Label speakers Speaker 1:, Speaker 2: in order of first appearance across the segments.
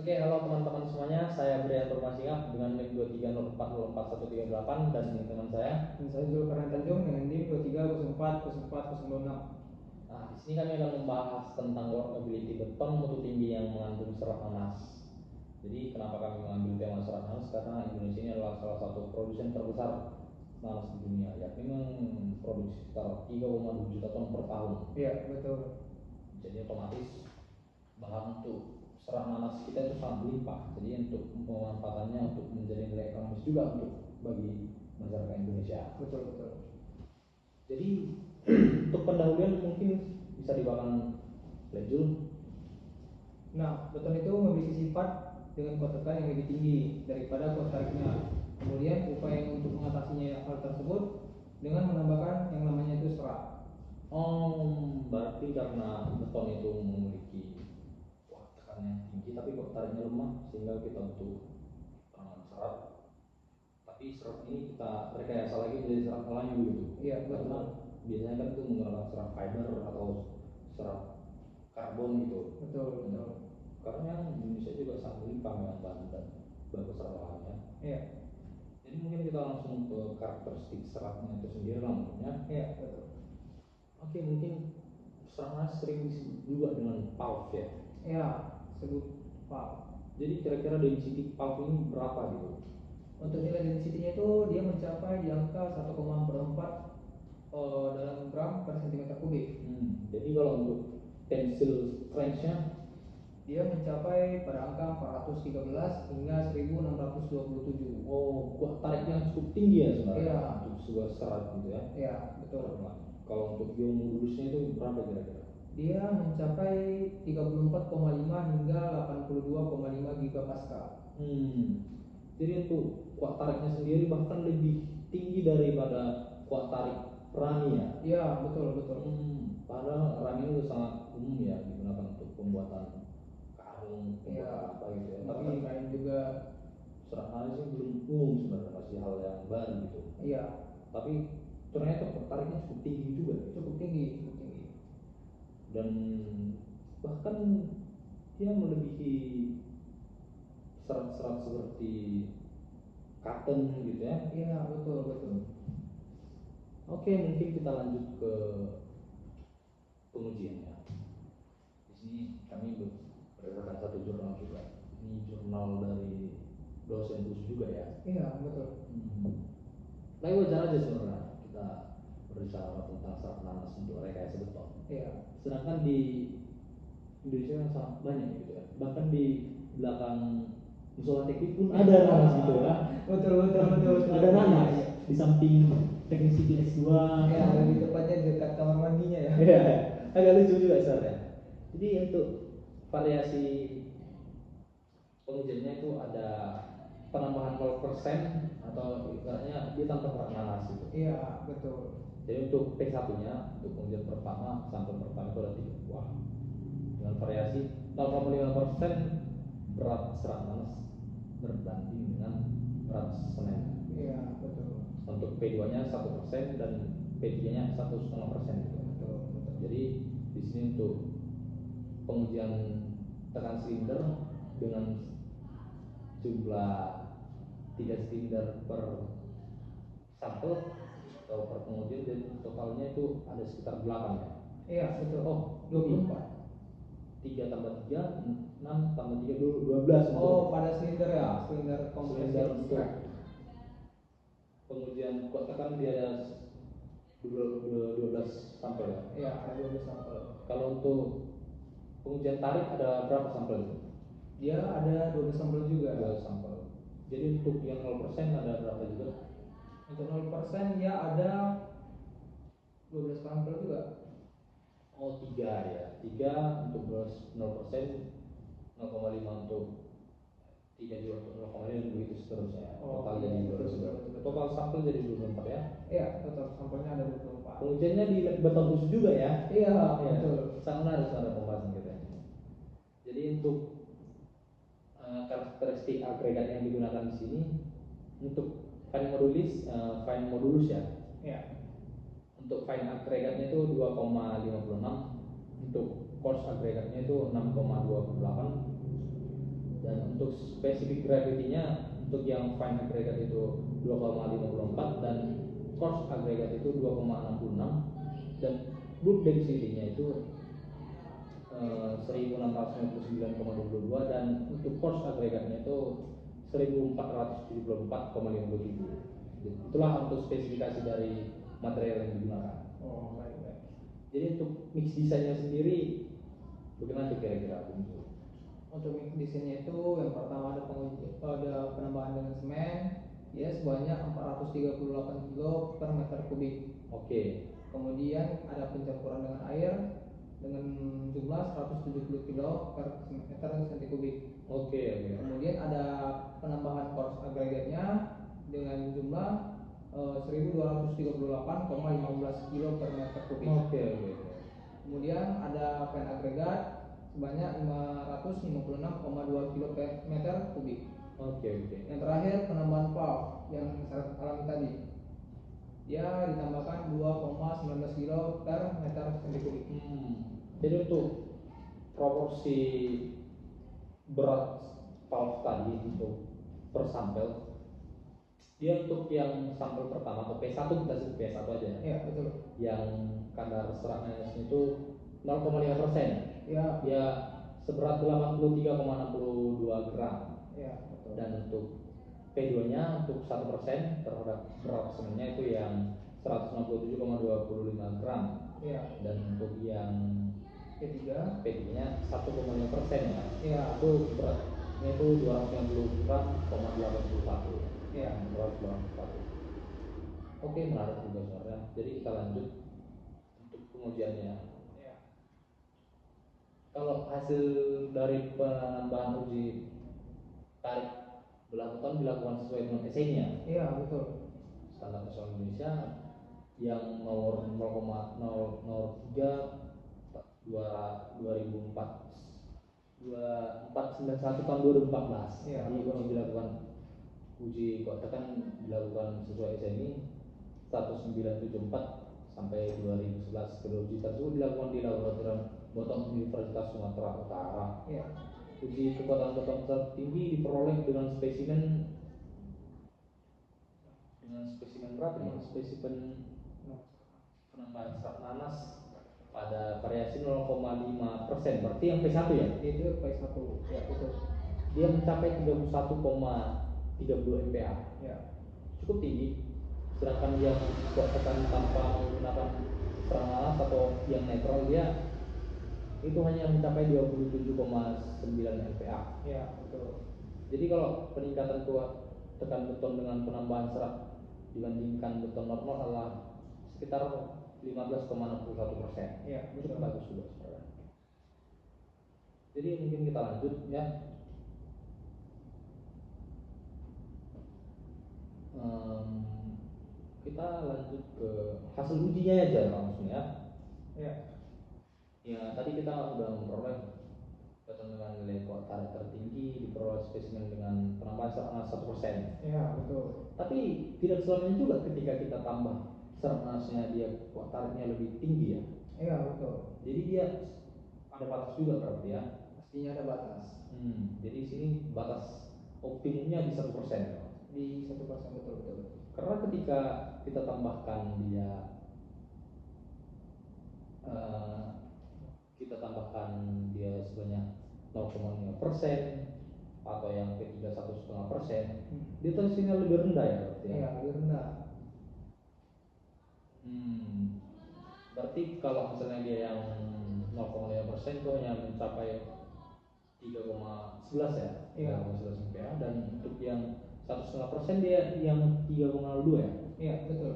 Speaker 1: Oke, halo teman-teman semuanya. Saya Brian Permasingap dengan NIM 2304044138 dan ini teman saya.
Speaker 2: Dan saya Zulkarnain Tanjung dengan NIM 23040406.
Speaker 1: Nah, di sini kami akan membahas tentang workability beton mutu tinggi yang mengandung serat nanas. Jadi, kenapa kami mengambil tema serat nanas? Karena Indonesia ini adalah salah satu produsen terbesar nanas di dunia, yakni memproduksi sekitar 3,2 juta ton per tahun.
Speaker 2: Iya, betul.
Speaker 1: Jadi otomatis bahan untuk serat nanas kita itu sangat berlimpah. Jadi untuk pemanfaatannya untuk menjadi nilai ekonomis juga untuk bagi masyarakat Indonesia.
Speaker 2: Betul.
Speaker 1: Jadi untuk pendahuluan mungkin bisa dibawakan Lejul.
Speaker 2: Nah, beton itu memiliki sifat dengan kuat tekan yang lebih tinggi daripada kuat tariknya. Kemudian upaya untuk mengatasinya hal tersebut dengan menambahkan yang namanya itu serat.
Speaker 1: Berarti karena beton itu memiliki kuat tekan yang tinggi tapi kuat tariknya lemah sehingga kita butuh serat. Tapi serat ini kita rekayasa lagi menjadi serat alami begitu.
Speaker 2: Iya,
Speaker 1: Karena
Speaker 2: betul.
Speaker 1: biasanya kan itu menggunakan serat fiber atau serat karbon gitu.
Speaker 2: Betul.
Speaker 1: Karena yang Indonesia juga sangat melimpah dengan bahan serat alamnya.
Speaker 2: Iya.
Speaker 1: Jadi mungkin kita langsung ke karakteristik seratnya itu sendiri lah mungkinnya.
Speaker 2: Iya, betul.
Speaker 1: Oke, mungkin seratnya sering disebut juga dengan pulp ya.
Speaker 2: Iya, sebut pulp.
Speaker 1: Jadi kira-kira density pulp ini berapa gitu?
Speaker 2: Untuk nilai density-nya itu dia mencapai di angka 1,4 dalam gram per cm kubik.
Speaker 1: Jadi kalau untuk tensile strength-nya
Speaker 2: Dia mencapai pada angka 413 hingga 1627.
Speaker 1: oh, kuat tariknya cukup tinggi ya sebenarnya.
Speaker 2: Iya.
Speaker 1: Untuk sebuah serat gitu ya.
Speaker 2: Iya, betul.
Speaker 1: Kalau untuk biomodulusnya itu berapa kira-kira?
Speaker 2: Dia mencapai 34,5 hingga 82,5 gigapascal.
Speaker 1: Jadi untuk kuat tariknya sendiri bahkan lebih tinggi daripada kuat tarik rami ya.
Speaker 2: Iya, betul.
Speaker 1: Padahal rami itu sangat umum ya digunakan untuk pembuatan karung,
Speaker 2: Iya,
Speaker 1: apa gitu ya.
Speaker 2: tapi kain juga.
Speaker 1: Serat nanas ini belum umum sebenarnya, masih hal yang baru gitu.
Speaker 2: Iya.
Speaker 1: Tapi ternyata kuat tariknya cukup tinggi juga.
Speaker 2: Cukup tinggi.
Speaker 1: Dan bahkan dia melebihi serat-serat seperti cotton gitu ya.
Speaker 2: Iya, betul.
Speaker 1: Oke, mungkin kita lanjut ke pengujiannya. Di sini kami berdasarkan satu jurnal juga. Ini jurnal dari dosen khusus juga ya.
Speaker 2: Iya, betul.
Speaker 1: Tapi wajar aja sebenarnya kita berbicara tentang serat nanas untuk rekayasa beton.
Speaker 2: Iya.
Speaker 1: Sedangkan di Indonesia yang sangat banyak gitu ya. Bahkan di belakang musola teknik pun ada nanas gitu ya.
Speaker 2: Betul.
Speaker 1: Ada nanas di samping teknik sipil S2.
Speaker 2: Ya, lebih tepatnya dekat kamar mandinya ya.
Speaker 1: Iya, agak lucu juga sebenarnya. Jadi untuk variasi pengujiannya itu ada penambahan 0% atau ibaratnya dia tanpa serat nanas gitu.
Speaker 2: Iya, betul.
Speaker 1: Jadi untuk P1-nya untuk pengujian pertama sampel pertama itu ada 3 buah dengan variasi 0,5% berat serat nanas berbanding dengan berat semen.
Speaker 2: Iya, betul.
Speaker 1: Untuk P2-nya 1% dan P3-nya 1,5% gitu.
Speaker 2: Betul.
Speaker 1: Jadi di sini untuk pengujian tekan silinder dengan jumlah 3 silinder per sampel atau per pengujian, dan totalnya itu ada sekitar 8 ya.
Speaker 2: Iya, betul.
Speaker 1: Oh,
Speaker 2: 24.
Speaker 1: 3 tambah 3, 6 tambah 3, 12.
Speaker 2: Oh, pada silinder ya, silinder
Speaker 1: Silinder
Speaker 2: kompresor
Speaker 1: untuk pengujian kuat tekan dia ada 12 sampel ya.
Speaker 2: Iya, ada 12 sampel.
Speaker 1: Kalau untuk pengujian tarik ada berapa sampel itu?
Speaker 2: Dia ada 12 sampel juga.
Speaker 1: 12 sampel. Jadi untuk yang 0% ada berapa juga?
Speaker 2: Untuk 0% dia ada 12 sampel juga.
Speaker 1: Oh, 3 ya. 3 untuk 0%, 0,5 untuk 3 juga untuk 0,5 dan begitu seterusnya.
Speaker 2: Oh,
Speaker 1: Total
Speaker 2: iya,
Speaker 1: jadi
Speaker 2: betul.
Speaker 1: Total sampel jadi 24 ya.
Speaker 2: Iya, total sampelnya ada 24.
Speaker 1: Pengujiannya di beton khusus juga ya.
Speaker 2: Iya,
Speaker 1: ya.
Speaker 2: betul.
Speaker 1: Sangat menarik sebenarnya pembahasan kita. Jadi untuk karakteristik agregat yang digunakan di sini untuk fine modulus ya.
Speaker 2: Iya.
Speaker 1: Untuk fine agregatnya itu 2,56, untuk coarse agregatnya itu 6,28, dan specific gravity-nya untuk yang fine aggregate itu 2,54 dan coarse aggregate itu 2,66 dan bulk density-nya itu 1699,22 dan untuk coarse aggregate-nya itu 1474,57. Itulah untuk spesifikasi dari material yang digunakan.
Speaker 2: Oh, baik.
Speaker 1: Jadi untuk mix desainnya sendiri bagaimana tuh kira-kira?
Speaker 2: Untuk mix desainnya itu yang pertama ada penambahan dengan semen ya sebanyak 438 kilo per meter kubik.
Speaker 1: Oke.
Speaker 2: Kemudian ada pencampuran dengan air dengan jumlah 170 kilo per meter senti kubik.
Speaker 1: Oke.
Speaker 2: Kemudian ada penambahan coarse aggregate-nya dengan jumlah 1238,15 kilo per meter kubik.
Speaker 1: Oke.
Speaker 2: Kemudian ada pen agregat sebanyak 556,2 kilo per meter kubik.
Speaker 1: Oke.
Speaker 2: Yang terakhir penambahan valve yang syarat alami tadi. Dia ditambahkan 2,19 kilo per meter senti kubik.
Speaker 1: Jadi untuk proporsi berat valve tadi untuk per sampel, dia untuk yang sampel pertama atau P1 kita sebut P1 aja.
Speaker 2: Iya betul.
Speaker 1: Yang kadar serat nanasnya itu 0,5%.
Speaker 2: Ya.
Speaker 1: Dia seberat 83,62 gram.
Speaker 2: Iya betul.
Speaker 1: Dan untuk P2-nya untuk 1% terhadap berat semennya itu yang 167,25 gram.
Speaker 2: Iya.
Speaker 1: Dan untuk yang P3-nya 1,5% ya.
Speaker 2: Iya.
Speaker 1: Itu beratnya itu 290 gram,81.
Speaker 2: Iya.
Speaker 1: 291. Oke, menarik juga sebenarnya. Jadi kita lanjut untuk pengujiannya.
Speaker 2: Iya.
Speaker 1: Kalau hasil dari penambahan uji tarik belah beton dilakukan sesuai dengan SI-nya.
Speaker 2: Iya betul.
Speaker 1: Standar nasional Indonesia yang nomor 0,003 2491 tahun 2014.
Speaker 2: Iya,
Speaker 1: Jadi uji dilakukan kan dilakukan sesuai SNI 1974 sampai 2011. Kedua uji tersebut dilakukan di laboratorium beton Universitas Sumatera Utara.
Speaker 2: Iya.
Speaker 1: Uji kekuatan beton tertinggi diperoleh dengan spesimen berapa ya? Spesimen penambahan serat nanas pada variasi 0,5%. Berarti yang P1 ya?
Speaker 2: Itu P1. Ya betul.
Speaker 1: Dia mencapai 31,32 MPa.
Speaker 2: Ya.
Speaker 1: Cukup tinggi. Sedangkan yang kuat tekan tanpa menggunakan serat nanas atau yang netral dia itu hanya mencapai 27,9 MPa.
Speaker 2: Ya betul.
Speaker 1: Jadi kalau peningkatan kuat tekan beton dengan penambahan serat dibandingkan beton normal adalah sekitar 15,61%.
Speaker 2: Ya,
Speaker 1: cukup bagus juga sebenarnya. Jadi mungkin kita lanjut ya. Kita lanjut ke hasil ujinya aja langsung ya.
Speaker 2: Ya.
Speaker 1: Ya tadi kita udah memperoleh beton dengan nilai kuat tarik tertinggi, diperoleh spesimen dengan penambahan serat nanas 1%.
Speaker 2: Ya betul.
Speaker 1: Tapi tidak selamanya juga ketika kita tambah serat nanasnya dia kuat tariknya lebih tinggi ya.
Speaker 2: Iya betul.
Speaker 1: Jadi dia ada batas juga berarti ya.
Speaker 2: Pastinya ada batas.
Speaker 1: Jadi sini batas optimumnya di 1%.
Speaker 2: Di 1% betul.
Speaker 1: Karena ketika kita tambahkan dia sebanyak 0,5% atau yang ketiga 1,5%, dia tensinya lebih rendah ya berarti ya.
Speaker 2: Iya lebih rendah.
Speaker 1: Berarti kalau misalnya dia yang 0,5% itu hanya mencapai 3,11 ya,
Speaker 2: Iya.
Speaker 1: 3,11 MPa, dan untuk yang 1,5% dia yang 3,02 ya.
Speaker 2: Iya betul.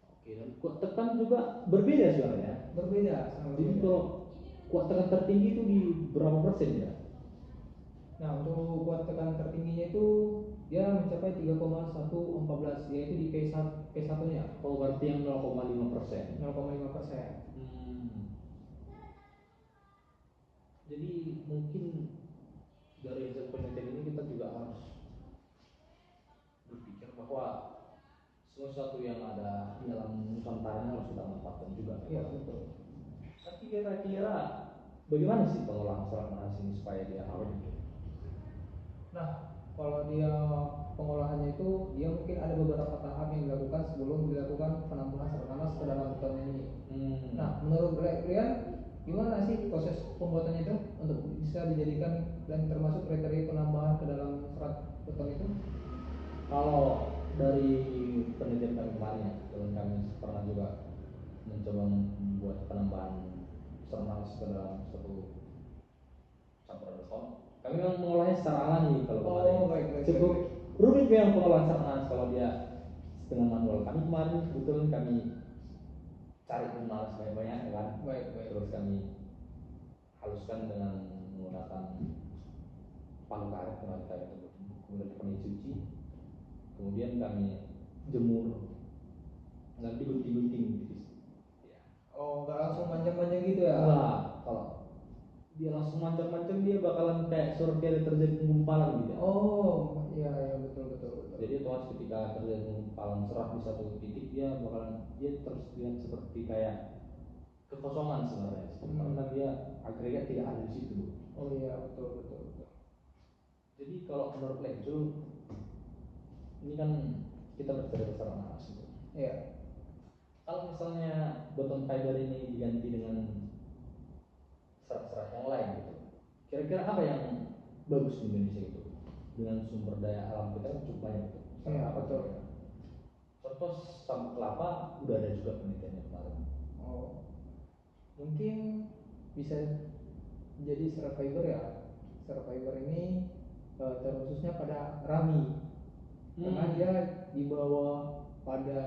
Speaker 1: Oke, dan kuat tekan juga berbeda sebenarnya.
Speaker 2: Berbeda.
Speaker 1: Jadi kalau kuat tekan tertinggi itu di berapa persen ya?
Speaker 2: Nah untuk kuat tekan tertingginya itu dia mencapai 3,114 yaitu di P1 nya.
Speaker 1: Oh berarti yang 0,5%.
Speaker 2: 0,5%.
Speaker 1: Jadi mungkin dari hasil penelitian ini kita juga harus berpikir bahwa sesuatu yang ada di dalam Nusantara harus kita manfaatkan juga.
Speaker 2: Iya betul.
Speaker 1: Tapi kira-kira bagaimana sih pengolahan serat nanas ini supaya dia awet gitu?
Speaker 2: mungkin ada beberapa tahap yang dilakukan sebelum dilakukan penambahan serat nanas ke dalam beton ini. Nah, menurut kalian gimana sih proses pembuatannya itu untuk bisa dijadikan dan termasuk kriteria penambahan ke dalam serat beton itu?
Speaker 1: Kalau dari penelitian kami kemarin ya, dan kami pernah juga mencoba membuat penambahan serat ke dalam satu campuran beton. Kami memang mengolahnya secara alami kalau kemarin.
Speaker 2: Baik.
Speaker 1: Cukup rumit memang pengolahan serat kalau dia dengan manual. Kami kemarin kebetulan kami cari nanas banyak-banyak ya kan.
Speaker 2: Baik.
Speaker 1: Terus kami haluskan dengan menggunakan palu karet tersebut. Kemudian kami cuci, kemudian kami jemur, nanti gunting-gunting tipis. Ya.
Speaker 2: Nggak langsung manjang-manjang gitu ya?
Speaker 1: Enggak, kalau dia langsung manjang-manjang dia bakalan kayak seperti terjadi penggumpalan gitu.
Speaker 2: Iya betul.
Speaker 1: Jadi otomatis ketika terjadi penggumpalan serat di satu titik dia terus lihat seperti kayak kekosongan sebenarnya. Karena dia agregat tidak ada di situ.
Speaker 2: Iya betul.
Speaker 1: Jadi kalau menurut Lekjul ini kan kita berbicara secara nanas gitu.
Speaker 2: Iya.
Speaker 1: Kalau misalnya beton fiber ini diganti dengan serat-serat yang lain gitu, kira-kira apa yang bagus di Indonesia itu? Dengan sumber daya alam kita kan cukup banyak gitu.
Speaker 2: Iya betul.
Speaker 1: Contoh sabut kelapa udah ada juga penelitiannya kemarin.
Speaker 2: Mungkin bisa jadi serat fiber ya. Serat fiber ini terkhususnya pada rami, karena dia dibawa pada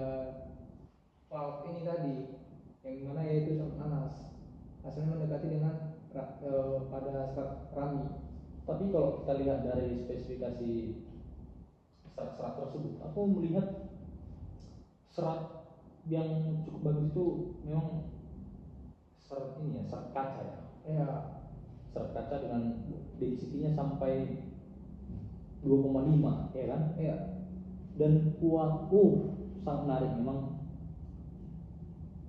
Speaker 2: pulp ini tadi, yang dimana yaitu serat nanas, hasilnya mendekati dengan pada serat rami.
Speaker 1: Tapi kalau kita lihat dari spesifikasi serat-serat tersebut, aku melihat serat yang cukup bagus itu memang serat ini ya, serat kaca ya.
Speaker 2: Iya.
Speaker 1: Serat kaca dengan density-nya sampai 2,5 ya kan?
Speaker 2: Iya.
Speaker 1: Dan kuat, sangat menarik memang.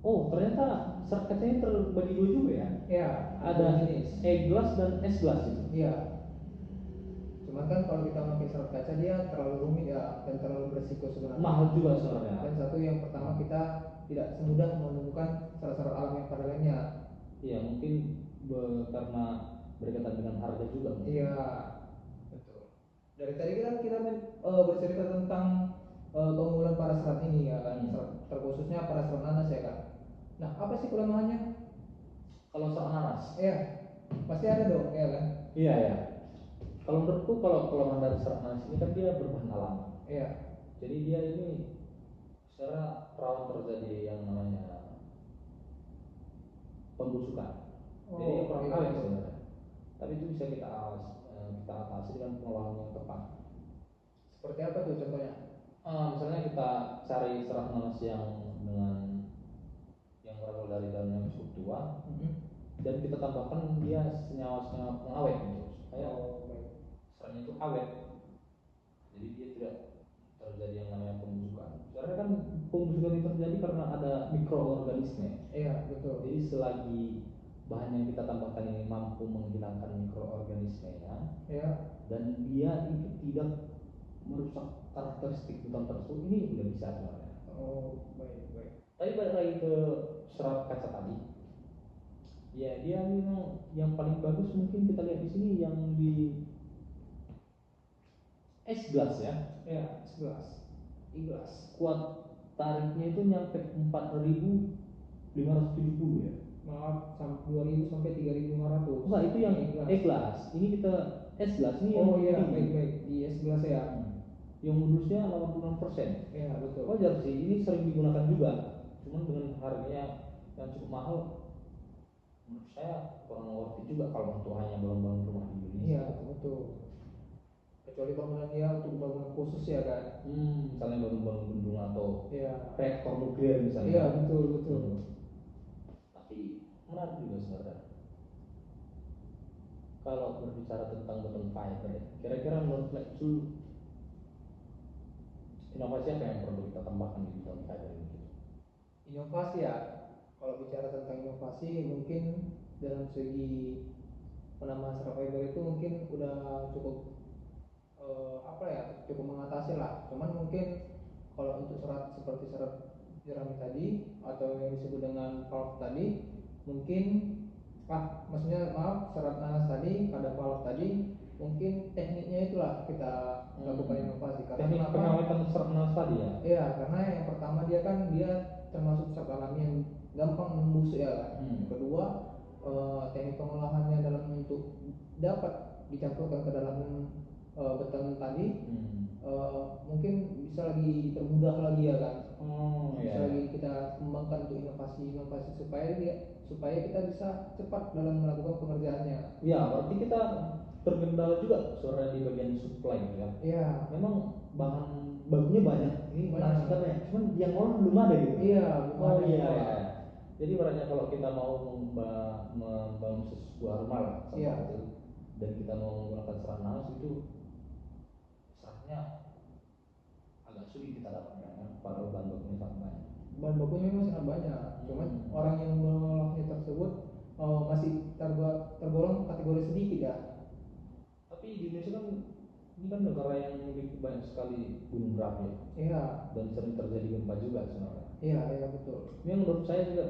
Speaker 1: Ternyata serat kacanya terbagi dua juga ya?
Speaker 2: Iya.
Speaker 1: Ada
Speaker 2: jenis
Speaker 1: E-glass dan S-glass itu.
Speaker 2: Iya. Cuman kan kalau kita pakai serat kaca dia terlalu rumit ya dan terlalu berisiko sebenarnya.
Speaker 1: Mahal juga sebenarnya.
Speaker 2: Dan satu yang pertama kita tidak semudah menemukan serat-serat alam yang pada lainnya.
Speaker 1: Iya mungkin karena berkaitan dengan harga juga.
Speaker 2: Iya betul. Dari tadi kan kita bercerita tentang keunggulan para serat ini ya kan, terkhususnya para serat nanas ya kan. Nah apa sih kelemahannya?
Speaker 1: Kalau serat nanas?
Speaker 2: Iya pasti ada dong ya kan.
Speaker 1: Iya ya. Kalau menurutku kalau kelemahan dari serat nanas ini kan dia berbahan alami.
Speaker 2: Iya.
Speaker 1: Jadi dia ini secara rawan terjadi yang namanya pembusukan. Jadi kurang awet sebenarnya. Tapi itu bisa kita atasi dengan pengolahan yang tepat.
Speaker 2: Seperti apa tuh contohnya?
Speaker 1: Misalnya kita cari serat nanas yang berasal dari daun yang cukup tua, dan kita tambahkan dia senyawa-senyawa pengawet gitu, supaya seratnya itu awet. Jadi dia tidak terjadi yang namanya pembusukan. Karena kan pembusukan itu terjadi karena ada mikroorganisme.
Speaker 2: Iya betul.
Speaker 1: Jadi selagi bahan yang kita tambahkan ini mampu menghilangkan mikroorganismenya, dan dia itu tidak merusak karakteristik beton tersebut, ini udah bisa sebenarnya.
Speaker 2: Baik.
Speaker 1: Tapi balik lagi ke serat kaca tadi, ya dia memang yang paling bagus mungkin kita lihat di sini yang di S-glass ya.
Speaker 2: Iya S-glass. E-glass.
Speaker 1: Kuat tariknya itu nyampe 4.570 ya.
Speaker 2: Maaf, 2.000 sampai 3.500.
Speaker 1: Wah itu yang E-glass. Ini kita S-glass ini.
Speaker 2: Iya baik di S-glass ya.
Speaker 1: Yang modusnya 86%.
Speaker 2: Iya betul.
Speaker 1: Wajar sih, ini sering digunakan juga. Cuman dengan harganya yang cukup mahal, menurut saya kurang worth it juga kalau untuk hanya bangun-bangun rumah di Indonesia.
Speaker 2: Iya betul. Kecuali bangunan dia untuk bangunan khusus ya kan.
Speaker 1: Misalnya bangun-bangun bendung atau reaktor
Speaker 2: reaktor
Speaker 1: nuklir misalnya.
Speaker 2: Iya betul.
Speaker 1: Tapi menarik juga sebenarnya. Kalau berbicara tentang beton fiber, kira-kira menurut Lekjul inovasi apa yang perlu kita tambahkan di beton fiber ini?
Speaker 2: Inovasi ya. Kalau bicara tentang inovasi, mungkin dalam segi penambahan serat fiber itu mungkin udah cukup cukup mengatasi lah. Cuman mungkin Kalau untuk serat seperti serat jerami tadi atau yang disebut dengan valve tadi, mungkin maksudnya maaf, serat nanas tadi pada valve tadi, mungkin tekniknya itulah kita lakukan inovasi. Karena
Speaker 1: Teknik
Speaker 2: kenapa?
Speaker 1: pengawetan serat nanas tadi ya.
Speaker 2: Iya, karena yang pertama dia kan dia termasuk zat alami yang gampang membusuk ya kan. Yang kedua, teknik pengolahannya dalam untuk dapat dicampurkan ke dalam beton tadi, mungkin bisa lagi dipermudah lagi ya kan. Bisa
Speaker 1: Iya.
Speaker 2: lagi kita kembangkan untuk inovasi-inovasi supaya kita bisa cepat dalam melakukan pengerjaannya.
Speaker 1: Ya, berarti kita terkendala juga sebenarnya di bagian supply gitu kan.
Speaker 2: Iya.
Speaker 1: Memang bahan bakunya banyak. Ini
Speaker 2: Banyak.
Speaker 1: nanas kita banyak. Cuman yang olah belum ada gitu.
Speaker 2: Iya, belum ada yang olah.
Speaker 1: Iya. Jadi ibaratnya kalau kita mau membangun sebuah rumah lah,
Speaker 2: Iya.
Speaker 1: itu, dan kita mau menggunakan serat nanas itu seratnya agak sulit kita dapatkan kan. Padahal bahan bakunya sangat banyak.
Speaker 2: Bahan bakunya memang sangat banyak. Cuman orang yang mengolahnya tersebut masih tergolong kategori sedikit ya.
Speaker 1: Tapi di Indonesia kan ini kan negara yang memiliki banyak sekali gunung berapi ya.
Speaker 2: Iya.
Speaker 1: Dan sering terjadi gempa juga sebenarnya.
Speaker 2: Iya, iya betul.
Speaker 1: Ini menurut saya juga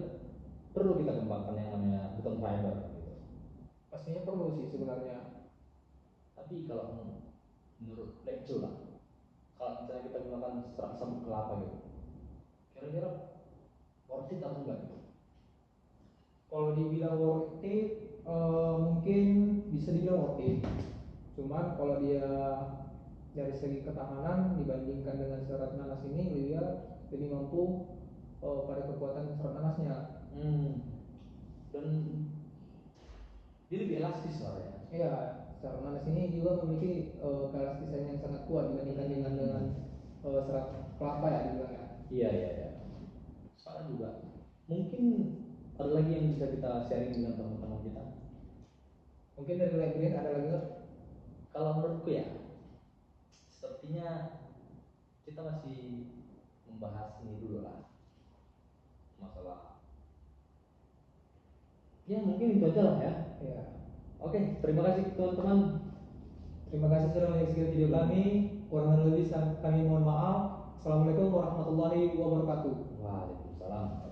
Speaker 1: perlu kita kembangkan yang namanya beton fiber gitu.
Speaker 2: Pastinya perlu sih sebenarnya.
Speaker 1: Tapi kalau menurut Lekco lah, kalau misalnya kita gunakan serat sabut kelapa gitu, kira-kira worth it atau enggak gitu?
Speaker 2: Kalau dibilang worth it, mungkin bisa dibilang worth it. Cuman kalau dia dari segi ketahanan dibandingkan dengan serat nanas ini, dia lebih mampu pada kekuatan serat nanasnya.
Speaker 1: Dan dia lebih elastis sebenarnya.
Speaker 2: Iya, serat nanas ini juga memiliki keelastisan yang sangat kuat dibandingkan dengan serat kelapa ya dibilangnya.
Speaker 1: Iya. Soalnya juga mungkin ada lagi yang bisa kita sharing dengan teman-teman kita.
Speaker 2: Mungkin dari Green ada lagi nggak?
Speaker 1: Kalau menurutku ya, sepertinya kita masih membahas ini dulu lah, masalah. Ya mungkin itu aja lah ya.
Speaker 2: Iya.
Speaker 1: Oke, terima kasih teman-teman.
Speaker 2: Terima kasih sudah menyaksikan video kami. Kurang lebih kami mohon maaf. Assalamualaikum warahmatullahi wabarakatuh.
Speaker 1: Waalaikumsalam.